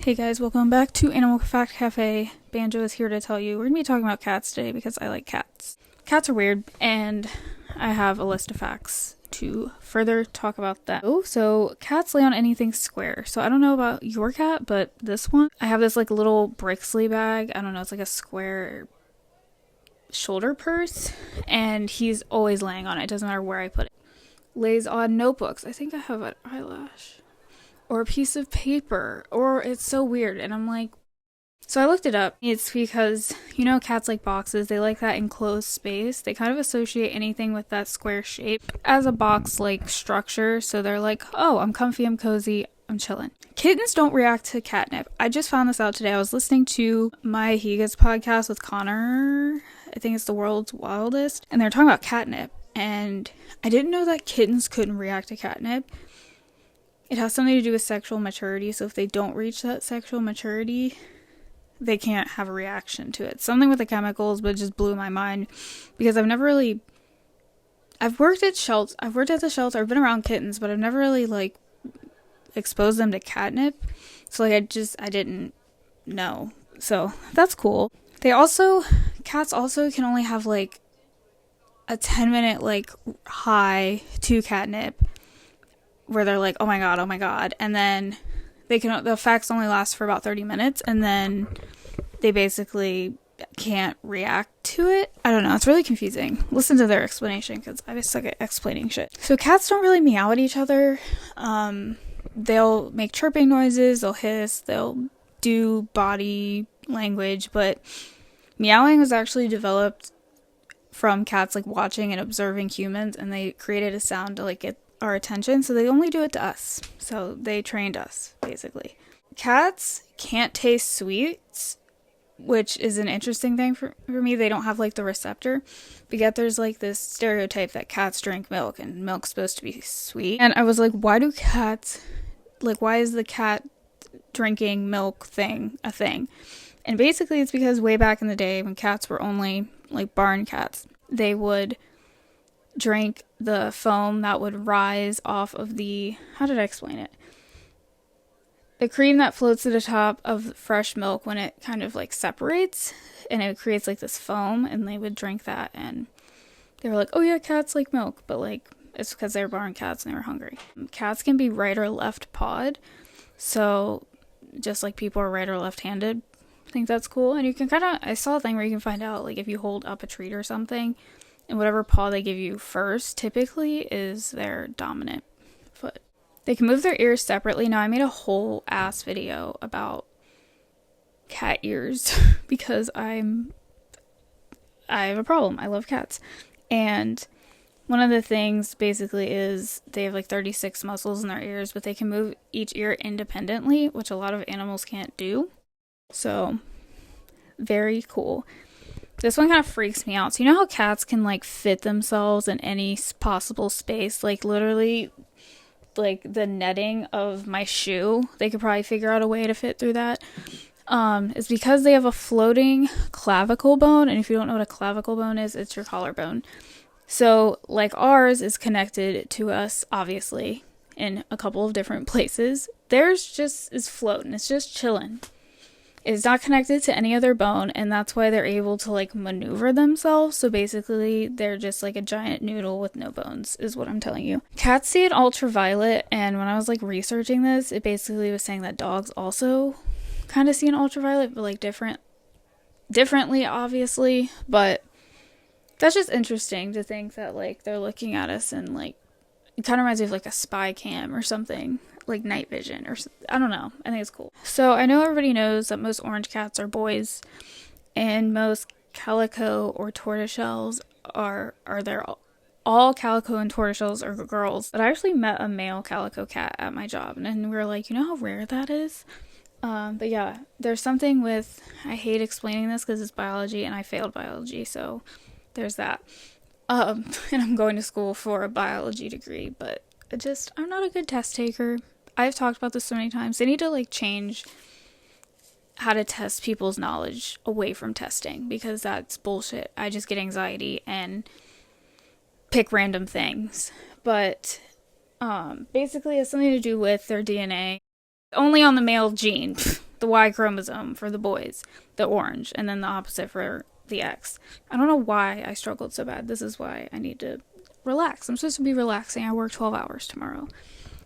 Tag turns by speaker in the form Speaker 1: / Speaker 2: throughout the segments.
Speaker 1: Hey guys, welcome back to Animal Fact Café. Banjo is here to tell you we're going to be talking about cats today because I like cats. Cats are weird, and I have a list of facts to further talk about that. So cats lay on anything square. So I don't know about your cat, but this one, I have this like little Brixley bag. I don't know, it's like a square shoulder purse, and he's always laying on it. It doesn't matter where I put it. Lays on notebooks. I think I have an eyelash. Or a piece of paper, or it's so weird. And I'm like, so I looked it up. It's because, you know, cats like boxes, they like that enclosed space. They kind of associate anything with that square shape as a box like structure. So they're like, oh, I'm comfy, I'm cozy, I'm chilling. Kittens don't react to catnip. I just found this out today. I was listening to my Higa's podcast with Connor. I think it's The World's Wildest. And they're talking about catnip. And I didn't know that kittens couldn't react to catnip. It has something to do with sexual maturity, so if they don't reach that sexual maturity, they can't have a reaction to it. Something with the chemicals, but it just blew my mind, because I've worked at the shelter, I've been around kittens, but I've never really, like, exposed them to catnip, so, like, I didn't know, so that's cool. Cats also can only have, like, a 10-minute, like, high to catnip, where they're like, oh my god, and then the effects only last for about 30 minutes, and then they basically can't react to it. I don't know, it's really confusing. Listen to their explanation, because I suck at explaining shit. So cats don't really meow at each other. They'll make chirping noises, they'll hiss, they'll do body language, but meowing was actually developed from cats like watching and observing humans, and they created a sound to like get our attention, so they only do it to us. So they trained us, basically. Cats can't taste sweets, which is an interesting thing for me. They don't have like the receptor, but yet there's like this stereotype that cats drink milk and milk's supposed to be sweet. And I was like, why is the cat drinking milk thing a thing? And basically it's because way back in the day when cats were only like barn cats, they would drink the foam that would rise off of how did I explain it? The cream that floats to the top of fresh milk when it kind of like separates, and it creates like this foam, and they would drink that, and they were like, oh yeah, cats like milk, but like it's because they were barn cats and they were hungry. Cats can be right or left pawed, so just like people are right or left-handed. I think that's cool. And you can I saw a thing where you can find out like if you hold up a treat or something, and whatever paw they give you first typically is their dominant foot. They can move their ears separately. Now, I made a whole ass video about cat ears because I have a problem. I love cats. And one of the things basically is they have like 36 muscles in their ears, but they can move each ear independently, which a lot of animals can't do. So, very cool. This one kind of freaks me out. So you know how cats can like fit themselves in any possible space? Like literally like the netting of my shoe. They could probably figure out a way to fit through that. It's because they have a floating clavicle bone. And if you don't know what a clavicle bone is, it's your collarbone. So like ours is connected to us, obviously, in a couple of different places. Theirs just is floating. It's just chilling. It's not connected to any other bone, and that's why they're able to, like, maneuver themselves. So basically, they're just, like, a giant noodle with no bones, is what I'm telling you. Cats see in ultraviolet, and when I was, like, researching this, it basically was saying that dogs also kind of see in ultraviolet, but, like, differently, obviously. But that's just interesting to think that, like, they're looking at us and, like, it kind of reminds me of, like, a spy cam or something. Like night vision or I don't know. I think it's cool. So I know everybody knows that most orange cats are boys, and most calico or tortoiseshells are all calico and tortoiseshells are girls. But I actually met a male calico cat at my job, and we were like, you know how rare that is? But yeah, there's something with, I hate explaining this because it's biology and I failed biology, so there's that. And I'm going to school for a biology degree, but I'm not a good test taker. I've talked about this so many times. They need to like change how to test people's knowledge away from testing, because that's bullshit. I just get anxiety and pick random things. But basically it has something to do with their DNA. Only on the male gene. the Y chromosome for the boys, the orange, and then the opposite for the X. I don't know why I struggled so bad. This is why I need to relax. I'm supposed to be relaxing. I work 12 hours tomorrow.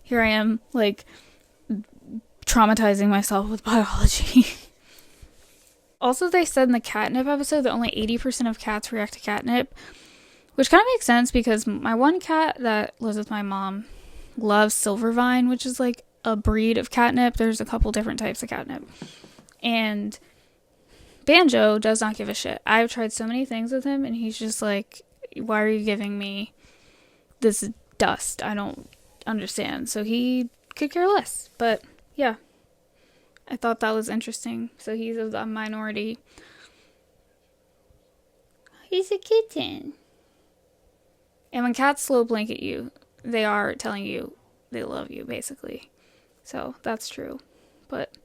Speaker 1: Here I am, like, traumatizing myself with biology. Also, they said in the catnip episode that only 80% of cats react to catnip, which kind of makes sense because my one cat that lives with my mom loves Silvervine, which is like a breed of catnip. There's a couple different types of catnip. And Banjo does not give a shit. I've tried so many things with him, and he's just like, why are you giving me this dust? I don't understand. So he could care less. But yeah, I thought that was interesting. So he's a minority. He's a kitten. And when cats slow blink at you, they are telling you they love you, basically. So that's true. But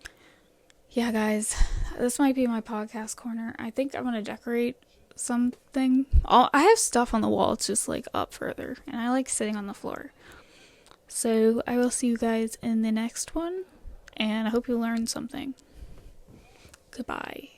Speaker 1: yeah, guys, this might be my podcast corner. I think I'm going to decorate something. I have stuff on the wall. It's just like up further. And I like sitting on the floor. So I will see you guys in the next one. And I hope you learned something. Goodbye.